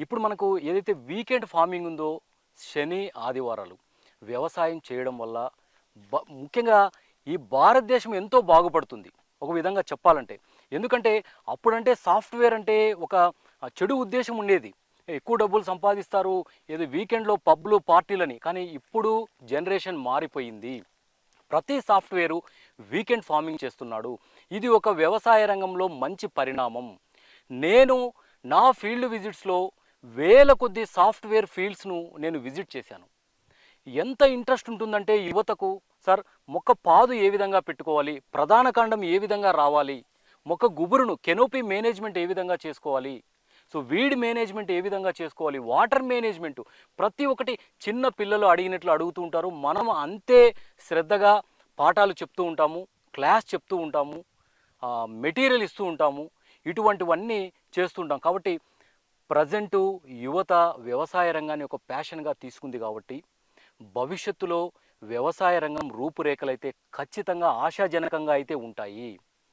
ఇప్పుడు మనకు ఏదైతే వీకెండ్ ఫార్మింగ్ ఉందో శని ఆదివారాలు వ్యవసాయం చేయడం వల్ల ముఖ్యంగా ఈ భారతదేశం ఎంతో బాగుపడుతుంది ఒక విధంగా చెప్పాలంటే. ఎందుకంటే అప్పుడంటే సాఫ్ట్వేర్ అంటే ఒక చెడు ఉద్దేశం ఉండేది. ఎక్కువ డబ్బులు సంపాదిస్తారు, ఏదో వీకెండ్లో పబ్లు పార్టీలని. కానీ ఇప్పుడు జనరేషన్ మారిపోయింది. ప్రతి సాఫ్ట్వేరు వీకెండ్ ఫార్మింగ్ చేస్తున్నాడు. ఇది ఒక వ్యవసాయ రంగంలో మంచి పరిణామం. నేను నా ఫీల్డ్ విజిట్స్లో వేల కొద్ది సాఫ్ట్వేర్ ఫీల్డ్స్ను నేను విజిట్ చేశాను. ఎంత ఇంట్రెస్ట్ ఉంటుందంటే యువతకు, సార్ మొక్క పాదు ఏ విధంగా పెట్టుకోవాలి, ప్రధాన కాండం ఏ విధంగా రావాలి, మొక్క గుబురును కెనోపీ మేనేజ్మెంట్ ఏ విధంగా చేసుకోవాలి, సో వీడ్ మేనేజ్మెంట్ ఏ విధంగా చేసుకోవాలి, వాటర్ మేనేజ్మెంట్ ప్రతి ఒక్కటి చిన్న పిల్లలు అడిగినట్లు అడుగుతూ ఉంటారు. మనం అంతే శ్రద్ధగా పాఠాలు చెప్తూ ఉంటాము, క్లాస్ చెప్తూ ఉంటాము, మెటీరియల్ ఇస్తూ ఉంటాము, ఇటువంటివన్నీ చేస్తుంటాం. కాబట్టి ప్రజెంటు యువత వ్యవసాయ రంగాన్ని ఒక ప్యాషన్గా తీసుకుంది. కాబట్టి భవిష్యత్తులో వ్యవసాయ రంగం రూపురేఖలైతే ఖచ్చితంగా ఆశాజనకంగా అయితే ఉంటాయి.